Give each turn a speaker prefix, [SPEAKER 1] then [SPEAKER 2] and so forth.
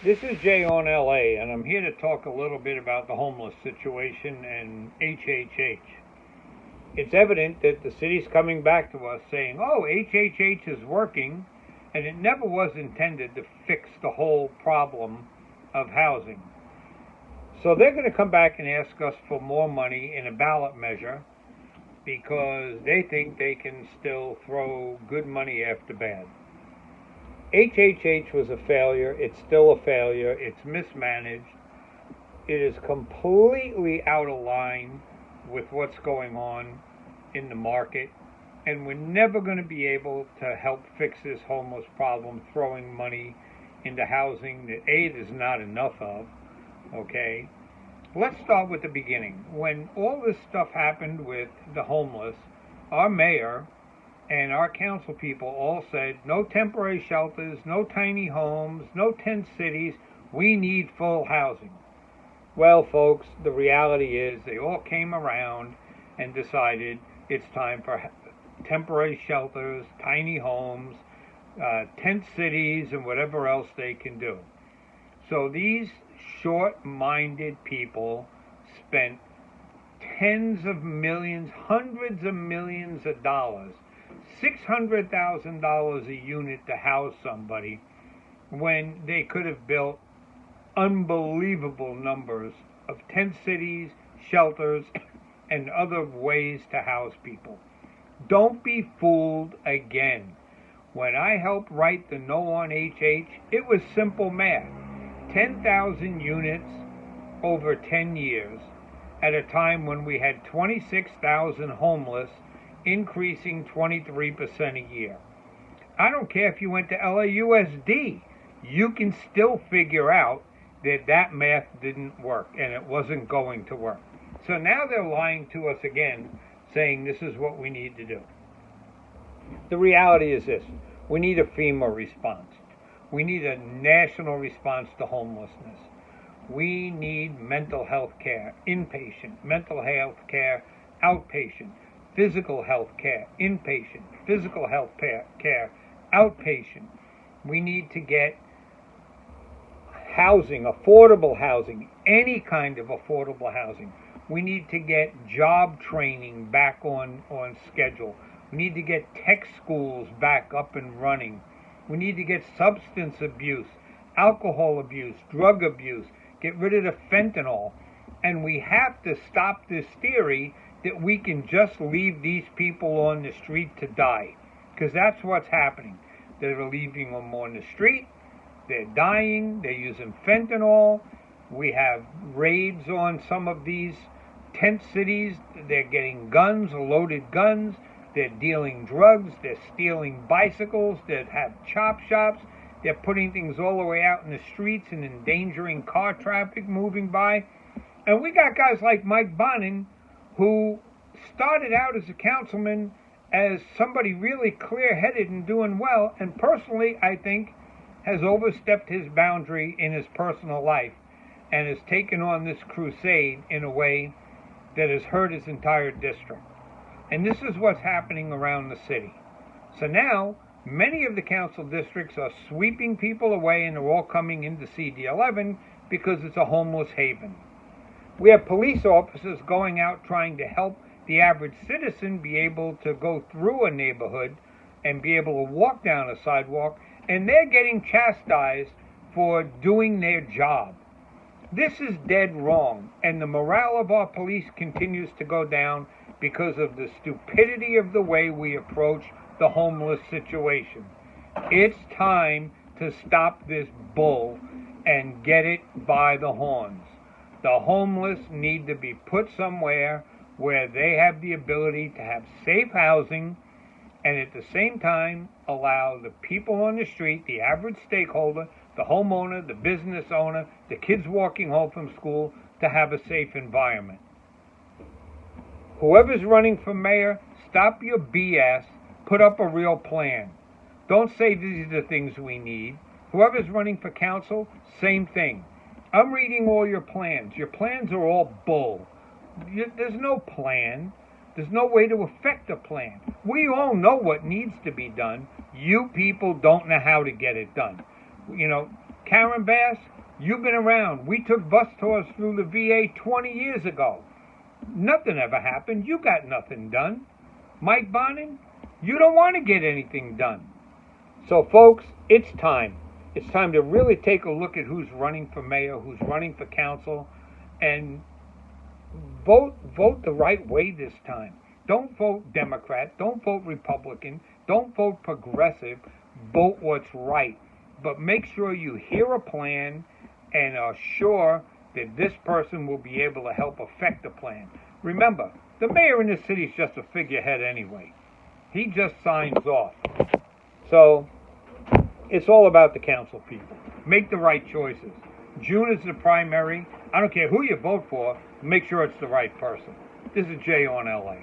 [SPEAKER 1] This is Jay on LA, and I'm here to talk a little bit about the homeless situation and HHH. It's evident that the city's coming back to us saying, oh, HHH is working, and it never was intended to fix the whole problem of housing. So they're going to come back and ask us for more money in a ballot measure because they think they can still throw good money after bad. HHH was a failure. It's still a failure. It's mismanaged. It is completely out of line with what's going on in the market. And we're never going to be able to help fix this homeless problem throwing money into housing that A, there's not enough of. Okay? Let's start with the beginning. When all this stuff happened with the homeless, our mayor and our council people all said, no temporary shelters, no tiny homes, no tent cities, we need full housing. Well, folks, the reality is they all came around and decided it's time for temporary shelters, tiny homes, tent cities, and whatever else they can do. So these short-minded people spent tens of millions, hundreds of millions of dollars, $600,000 a unit to house somebody when they could have built unbelievable numbers of tent cities, shelters, and other ways to house people. Don't be fooled again. When I helped write the No on HH, it was simple math. 10,000 units over 10 years at a time when we had 26,000 homeless, increasing 23% a year. I don't care if you went to LAUSD, you can still figure out that that math didn't work and it wasn't going to work. So now they're lying to us again, saying this is what we need to do. The reality is this: we need a FEMA response. We need a national response to homelessness. We need mental health care, inpatient, mental health care, outpatient, physical health care, inpatient, physical health care, outpatient. We need to get housing, affordable housing, any kind of affordable housing. We need to get job training back on schedule. We need to get tech schools back up and running. We need to get substance abuse, alcohol abuse, drug abuse, get rid of the fentanyl. And we have to stop this theory that we can just leave these people on the street to die. Because that's what's happening. They're leaving them on the street. They're dying. They're using fentanyl. We have raids on some of these tent cities. They're getting guns, loaded guns. They're dealing drugs. They're stealing bicycles. They have chop shops. They're putting things all the way out in the streets and endangering car traffic moving by. And we got guys like Mike Bonin, who started out as a councilman as somebody really clear-headed and doing well, and personally, I think, has overstepped his boundary in his personal life and has taken on this crusade in a way that has hurt his entire district. And this is what's happening around the city. So now, many of the council districts are sweeping people away and they're all coming into CD11 because it's a homeless haven. We have police officers going out trying to help the average citizen be able to go through a neighborhood and be able to walk down a sidewalk, and they're getting chastised for doing their job. This is dead wrong, and the morale of our police continues to go down because of the stupidity of the way we approach the homeless situation. It's time to stop this bull and get it by the horns. The homeless need to be put somewhere where they have the ability to have safe housing and at the same time allow the people on the street, the average stakeholder, the homeowner, the business owner, the kids walking home from school, to have a safe environment. Whoever's running for mayor, stop your BS, put up a real plan. Don't say these are the things we need. Whoever's running for council, same thing. I'm reading all your plans. Your plans are all bull. There's no plan. There's no way to affect a plan. We all know what needs to be done. You people don't know how to get it done. Karen Bass, you've been around. We took bus tours through the VA 20 years ago. Nothing ever happened. You got nothing done. Mike Bonin, you don't want to get anything done. So, folks, it's time. It's time to really take a look at who's running for mayor, who's running for council, and vote the right way this time. Don't vote Democrat. Don't vote Republican. Don't vote progressive. Vote what's right. But make sure you hear a plan and are sure that this person will be able to help affect the plan. Remember, the mayor in this city is just a figurehead anyway. He just signs off. So, it's all about the council people. Make the right choices. June is the primary. I don't care who you vote for, make sure it's the right person. This is Jay on LA.